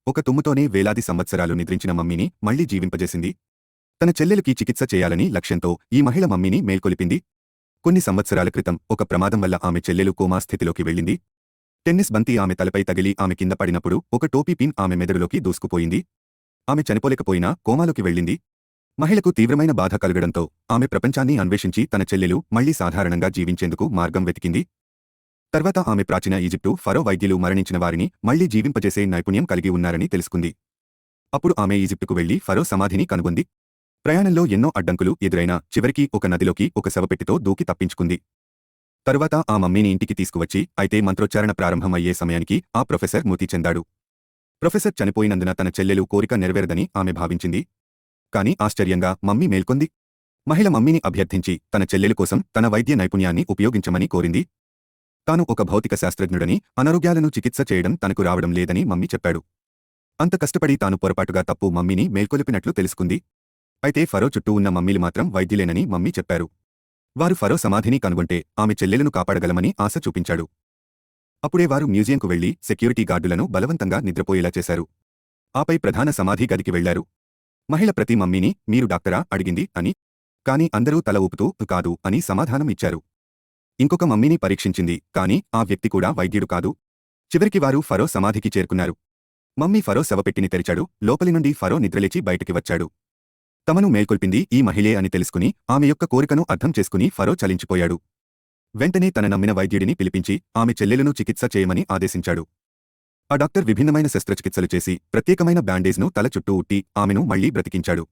ఒక తుమ్ముతోనే వేలాది సంవత్సరాలు నిద్రించిన మమ్మీని మళ్లీ జీవింపజేసింది. తన చెల్లెలికి చికిత్స చేయాలని లక్ష్యంతో ఈ మహిళ మమ్మీని మేల్కొలిపింది. కొన్ని సంవత్సరాల క్రితం ఒక ప్రమాదం వల్ల ఆమె చెల్లెలు కోమా స్థితిలోకి వెళ్ళింది. టెన్నిస్ బంతి ఆమె తలపై తగిలి ఆమె కింద పడినప్పుడు ఒక టోపీ పిన్ ఆమె మెదడులోకి దూసుకుపోయింది. ఆమె చనిపోలేకపోయినా కోమాలోకి వెళ్ళింది. మహిళకు తీవ్రమైన బాధ కలగడంతో ఆమె ప్రపంచాన్ని అన్వేషించి తన చెల్లెలు మళ్లీ సాధారణంగా జీవించేందుకు మార్గం వెతికింది. తర్వాత ఆమె ప్రాచీన ఈజిప్టు ఫరో వైద్యులు మరణించిన వారిని మళ్లీ జీవింపజేసే నైపుణ్యం కలిగి ఉన్నారని తెలుసుకుంది. అప్పుడు ఆమె ఈజిప్టుకు వెళ్లి ఫరో సమాధిని కనుగొంది. ప్రయాణంలో ఎన్నో అడ్డంకులు ఎదురైనా చివరికి ఒక నదిలోకి ఒక శవపెట్టితో దూకి తప్పించుకుంది. తరువాత ఆ మమ్మీని ఇంటికి తీసుకువచ్చి అయితే మంత్రోచ్చారణ ప్రారంభమయ్యే సమయానికి ఆ ప్రొఫెసర్ మృతి చెందాడు. ప్రొఫెసర్ చనిపోయినందున తన చెల్లెలు కోరిక నెరవేరదని ఆమె భావించింది. కాని ఆశ్చర్యంగా మమ్మీ మేల్కొంది. మహిళ మమ్మీని అభ్యర్థించి తన చెల్లెలు కోసం తన వైద్య నైపుణ్యాన్ని ఉపయోగించమని కోరింది. తాను ఒక భౌతిక శాస్త్రజ్ఞుడని, అనారోగ్యాలను చికిత్స చేయడం తనకు రావడం లేదని మమ్మీ చెప్పాడు. అంత కష్టపడి తాను పొరపాటుగా తప్పు మమ్మీని మేల్కొలిపినట్లు తెలుసుకుంది. అయితే ఫరో చుట్టూ ఉన్న మమ్మీలు మాత్రం వైద్యులేనని మమ్మీ చెప్పారు. వారు ఫరో సమాధిని కనుగొంటే ఆమె చెల్లెలను కాపాడగలమని ఆశ చూపించాడు. అప్పుడే వారు మ్యూజియంకు వెళ్లి సెక్యూరిటీ గార్డులను బలవంతంగా నిద్రపోయేలా చేశారు. ఆపై ప్రధాన సమాధి గదికి వెళ్లారు. మహిళ ప్రతి మమ్మీని మీరు డాక్టరా అడిగింది అని. కాని అందరూ తల ఊపుతూ కాదు అని సమాధానం ఇచ్చారు. ఇంకొక మమ్మీని పరీక్షించింది, కాని ఆ వ్యక్తి కూడా వైద్యుడు కాదు. చివరికి వారు ఫరో సమాధికి చేరుకున్నారు. మమ్మీ ఫరో శవపెట్టిని తెరిచాడు. లోపలి నుండి ఫరో నిద్రలేచి బయటికి వచ్చాడు. తమను మేల్కొల్పింది ఈ మహిళే అని తెలుసుకుని ఆమె యొక్క కోరికను అర్థం చేసుకుని ఫరో చలించిపోయాడు. వెంటనే తన నమ్మిన వైద్యుడిని పిలిపించి ఆమె చెల్లెలను చికిత్స చేయమని ఆదేశించాడు. ఆ డాక్టర్ విభిన్నమైన శస్త్రచికిత్సలు చేసి ప్రత్యేకమైన బ్యాండేజ్ను తల చుట్టూ ఉట్టి ఆమెను మళ్లీ బ్రతికించాడు.